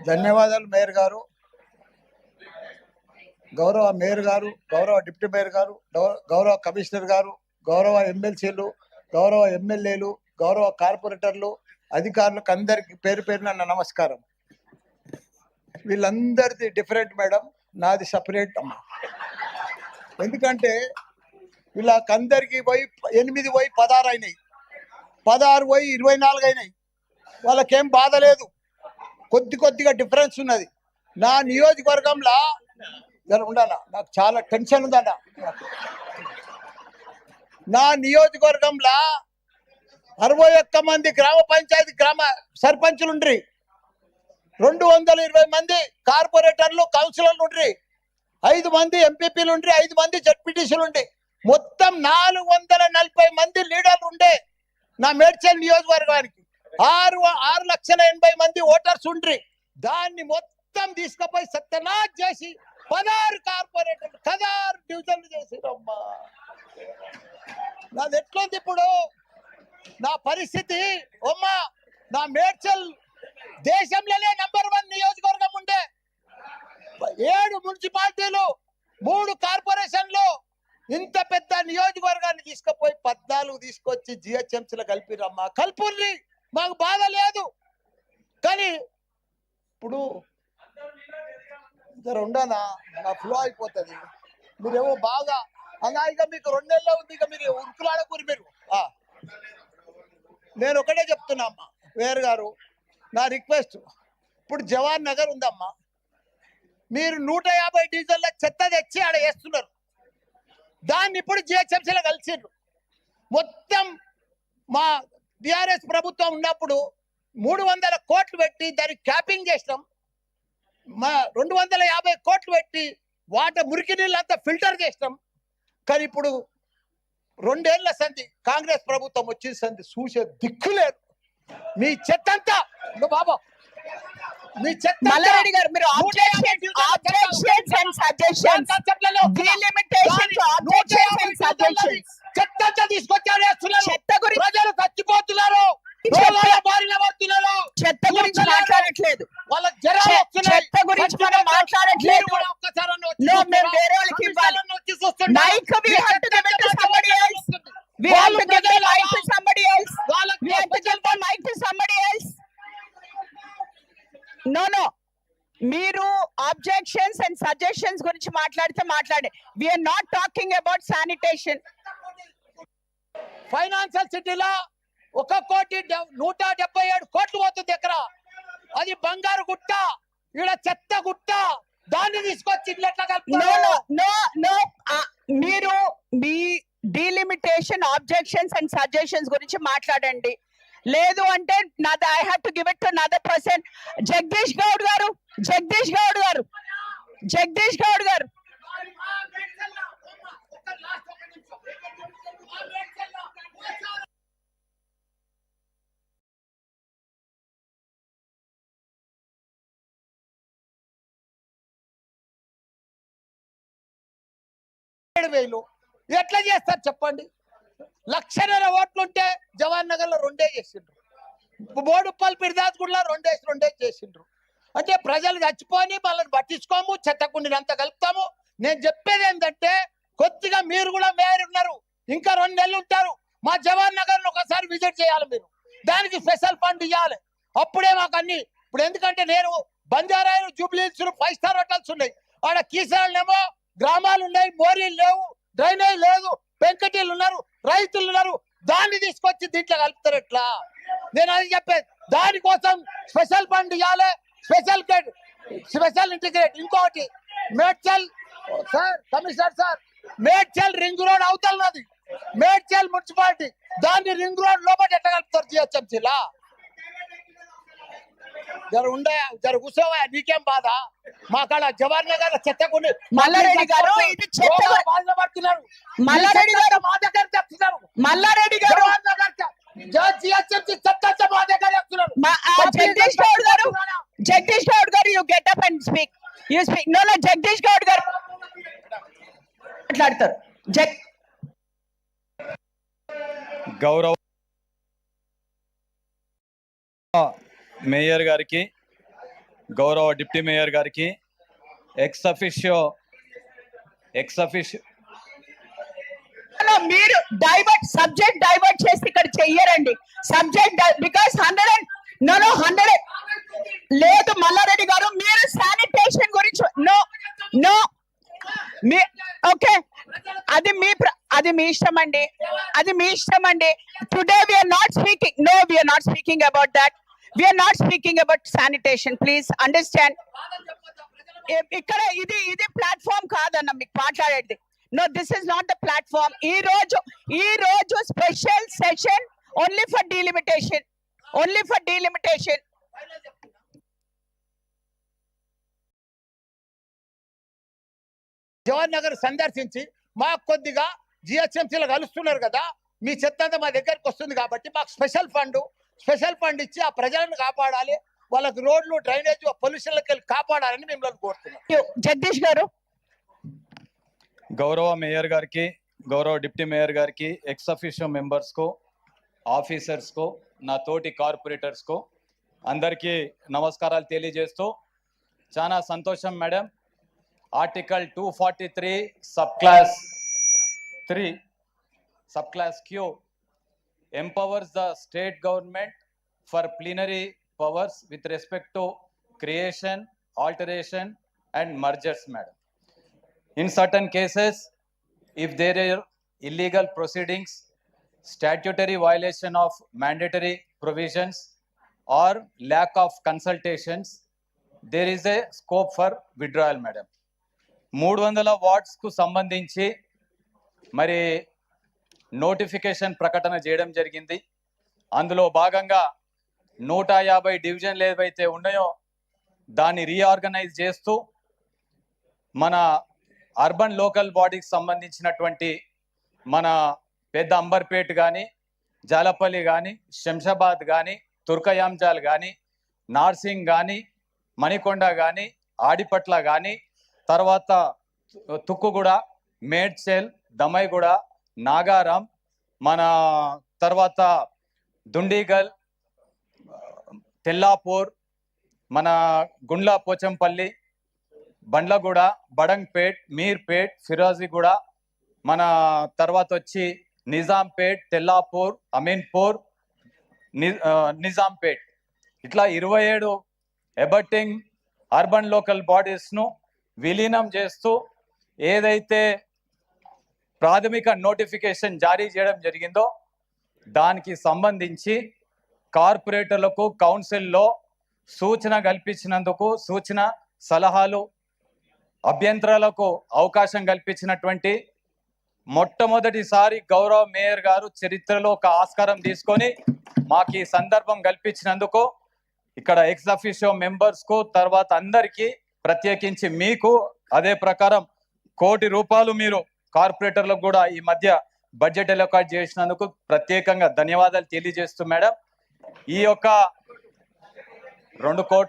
ధన్యవాదాలు మేయర్ గారు, గౌరవ మేయర్ గారు, గౌరవ డిప్యూటీ మేయర్ గారు, గౌరవ కమిషనర్ గారు, గౌరవ ఎమ్మెల్సీలు, గౌరవ ఎమ్మెల్యేలు, గౌరవ కార్పొరేటర్లు, అధికారులకు అందరికి పేరు పేరున నా నమస్కారం. వీళ్ళందరిది డిఫరెంట్ మేడం, నాది సపరేట్ అమ్మా. ఎందుకంటే వీళ్ళకందరికి పోయి 8 పోయి 16 అయినాయి, 16 పోయి 24 అయినాయి. వాళ్ళకేం బాధ లేదు, కొద్దిగా డిఫరెన్స్ ఉన్నది. నా నియోజకవర్గంలో ఉండాలా, నాకు చాలా టెన్షన్ ఉందన్న. నా నియోజకవర్గంలో 61 మంది గ్రామ పంచాయతీ సర్పంచులు ఉండ్రి, 220 మంది కార్పొరేటర్లు కౌన్సిలర్లు ఉండ్రి, 5 మంది ఎంపీపీలు ఉండ్రి, 5 మంది జడ్పీటీసీలు ఉండి, మొత్తం 440 మంది లీడర్లు ఉండే నా మేడ్చల్ నియోజకవర్గానికి. 6,80,000 మంది ఓటర్స్ ఉండ్రి. దాన్ని మొత్తం తీసుకుపోయి సత్యనాథ్ చేసి 16 కార్పొరేటర్లు 16 డివిజన్లు చేసిరమ్మా. నాది ఎట్లుంది ఇప్పుడు నా పరిస్థితి అమ్మా? నా మేడ్చల్ దేశంలోనే నంబర్ 1 నియోజకవర్గం ఉండే, 7 మున్సిపాలిటీలు, 3 కార్పొరేషన్లు, ఇంత పెద్ద నియోజకవర్గాన్ని తీసుకుపోయి 14 తీసుకొచ్చి జిహెచ్ఎంసీలో కలిపిరమ్మా. కల్పుల్ని, మాకు బాధ లేదు. కానీ ఇప్పుడు ఉండనా, నా ఫ్లో అయిపోతుంది. మీరేమో బాగా అలా, ఇక మీకు 2 నెలలు ఉంది, ఇక మీరు ఉరుకులాడకూరి. మీరు నేను ఒకటే చెప్తున్నా అమ్మా వేరు గారు, నా రిక్వెస్ట్, ఇప్పుడు జవాన్ నగర్ ఉందమ్మా, మీరు 150 డీజిల్ల చెత్త తెచ్చి ఆడ వేస్తున్నారు. దాన్ని ఇప్పుడు జిహెచ్ఎంసీలో కలిసిర్రు. మొత్తం మా టిఆర్ఎస్ ప్రభుత్వం ఉన్నప్పుడు 300 కోట్లు పెట్టి దానికి క్యాపింగ్ చేసినాం. మా 250 కోట్లు పెట్టి మురికి నీళ్ళు అంతా ఫిల్టర్ చేసినాం. కానీ ఇప్పుడు 2 ఏళ్ల సంధి కాంగ్రెస్ ప్రభుత్వం వచ్చిన సంధి చూసే దిక్కులేదు. మీ చెత్త అంతా బాబా, మీ చెత్త మల్లారెడ్డి గారు, మీరు ఆబ్జెక్షన్స్ అండ్ సజెషన్స్, చెత్త అంతా తీసుకొచ్చారు. చెత్త గురించి ప్రజలు చచ్చిపోతున్నారు, చెత్త గురించి మాట్లాడట్లేదు, వాళ్ళకి జరాలు వస్తున్నాయి. చెత్త గురించి మనం మాట్లాడట్లేదు. మేము వేరే వాళ్ళకి ఇవ్వాలి mic. We have to give it to somebody else. We have to give the mic to somebody else. We have to give the mic to somebody else. No. మీరు ఆబ్జెక్షన్స్ అండ్ సజెషన్స్ గురించి మాట్లాడితే మాట్లాడే. We are not talking about sanitation. Financial సిటీలో 1,177 కోట్లు పోతుంది ఎక్కడ. అది బంగారు గుట్ట, ఇక్కడ చెత్త గుట్ట. దాన్ని తీసుకొచ్చి మీరు మీ డీలిమిటేషన్, ఆబ్జెక్షన్స్ అండ్ సజెషన్స్ గురించి మాట్లాడండి. లేదు అంటే నాది I have to give it to another person. Jagadish Goud గారు ఎట్లా చేస్తారు చెప్పండి? 1,00,000 ఓట్లుంటే జవహర్ నగర్ లో 2 చేసిండ్రు, బోడుప్పల్ పిర్దాస్గూడలో 2 చేసిండ్రు. అంటే ప్రజలు చచ్చిపోని వాళ్ళని పట్టించుకోము, చెత్తకుండిని అంతా కలుపుతాము. నేను చెప్పేది ఏంటంటే, కొద్దిగా మీరు కూడా మేయర్ ఉన్నారు, ఇంకా 2 నెలలు ఉంటారు. మా జవహర్ నగర్ ఒకసారి విజిట్ చేయాలి మీరు, దానికి స్పెషల్ ఫండ్ ఇవ్వాలి. అప్పుడే మాకు అన్ని. ఇప్పుడు ఎందుకంటే నేను బంజారాలు, జూబ్లీహిల్స్ 5 స్టార్ హోటల్స్ ఉన్నాయి, ఆడ కీసరాళ్ళేమో గ్రామాలు ఉన్నాయి, మోరీలు లేవు, డ్రైనేజ్ లేదు, పెంకటీలు ఉన్నారు, రైతులు ఉన్నారు. దాన్ని తీసుకొచ్చి దీంట్లో కలుపుతారు ఎట్లా? నేను అది చెప్పేది. దానికోసం స్పెషల్ ఫండ్ ఇవ్వాలి, స్పెషల్ ఇంటిగ్రేట్. ఇంకొకటి, Medchal sir, commissioner sir, Medchal ring road అవతలది మేడ్చల్ మున్సిపాలిటీ, దాన్ని రింగ్ రోడ్ లోపల ఎట్లా కలుపుతారు జిహెచ్ఎంసీలా? జర కూర్చోవా, నీకేం బాధ? మా కాడ జవహర్ నగర్ చెత్తకుండి మల్లారెడ్డి గారు, ఇది చెత్త బాధపడుతున్నారు. మల్లారెడ్డి గారు, మా దగ్గర చెప్తున్నారు. మల్లారెడ్డి గారు, జిహెచ్ఎంసీ చెత్త మా దగ్గర చెప్తున్నారు. జగదీష్ గౌడ్ గారు, you get up and speak. You speak. No Jagadish Goud గారు మాట్లాడతారు. గౌరవ మేయర్ గారికి, గౌరవ డిప్యూటీ మేయర్ గారికి ఎక్స్ అఫిషియో మీరు సబ్జెక్ట్ డైవర్ట్ చేసి ఇక్కడ చెయ్యరండి. సబ్జెక్ట్ బికాస్ 100 లేదు మల్లారెడ్డి గారు, మీరు శానిటేషన్ గురించి నో ఓకే, అది మీ ఇష్టం అండి, today we are not speaking about that. We are not speaking about sanitation, please understand. ఇక్కడ ఇది ప్లాట్ఫామ్ కాదన్న మీకు మాట్లాడేది. No, this is not the platform. ఈ రోజు special session only for delimitation. Jawahar Nagar సందర్శించి మాకు కొద్దిగా జిహెచ్ఎంసీలో కలుస్తున్నారు కదా, మీ చెత్త అంతా మా దగ్గరికి వస్తుంది కాబట్టి మాకు స్పెషల్ ఫండ్ ఇచ్చి ఆ ప్రజలను కాపాడాలి, వాళ్ళకి రోడ్లు డ్రైనేజ్ పొల్యూషన్లకి వెళ్ళి కాపాడాలని మిమ్మల్ని కోరుతున్నాం. జగదీష్ గారు, గౌరవ మేయర్ గారికి, గౌరవ డిప్యూటీ మేయర్ గారికి, ఎక్స్ అఫిషియో మెంబర్స్ को, ఆఫీసర్స్ को, నా తోటి కార్పొరేటర్స్ को అందరికీ నమస్కారాలు తెలియజేస్తూ, చాలా సంతోషం madam. Article 243 sub class Q empowers the state government for plenary powers with respect to creation, alteration and mergers, madam. In certain cases, if there are illegal proceedings, statutory violation of mandatory provisions or lack of consultations, there is a scope for withdrawal, madam. 300 wards కు సంబంధించి మరి notification ప్రకటన చేయడం జరిగింది. అందులో భాగంగా 150 డివిజన్లు ఏవైతే ఉన్నాయో దాన్ని రీఆర్గనైజ్ చేస్తూ మన అర్బన్ లోకల్ బాడీకి సంబంధించినటువంటి మన పెద్ద అంబర్పేట్ కానీ, జాలపల్లి కానీ, శంషాబాద్ కానీ, తుర్కయాంజాల్ కానీ, నార్సింగ్ కానీ, మణికొండ కానీ, ఆడిపట్ల కానీ, తర్వాత తుక్కుగూడ, మేడ్చెల్, దమైగూడ, నాగారం, మన తర్వాత దుండిగల్, తెల్లాపూర్, మన గుండ్ల పోచంపల్లి, బండ్లగూడ, బడంగ్పేట్, మీర్పేట్, ఫిరోజీగూడ, మన తర్వాత వచ్చి నిజాంపేట్, తెల్లాపూర్, అమీన్పూర్, నిజాంపేట్, ఇట్లా 27 అబట్టింగ్ అర్బన్ లోకల్ బాడీస్ను విలీనం చేస్తూ ఏదైతే ప్రాథమిక నోటిఫికేషన్ జారీ చేయడం జరిగిందో దానికి సంబంధించి కార్పొరేటర్లకు కౌన్సిల్లో సూచన కల్పించినందుకు, సూచన సలహాలు అభ్యంతరాలకు అవకాశం కల్పించినటువంటి మొట్టమొదటిసారి గౌరవ మేయర్ గారు చరిత్రలో ఒక ఆస్కారం తీసుకొని మాకు ఈ సందర్భం కల్పించినందుకు ఇక్కడ ఎక్స్ అఫిషియో మెంబర్స్ కు, తర్వాత అందరికీ, ప్రత్యేకించి మీకు అదే ప్రకారం ₹1 కోటి మీరు కార్పొరేటర్లకు కూడా ఈ మధ్య బడ్జెట్ అలొకేట్ చేసినందుకు ప్రత్యేకంగా ధన్యవాదాలు తెలియజేస్తూ మేడం, ఈ యొక్క 2 కోట్ల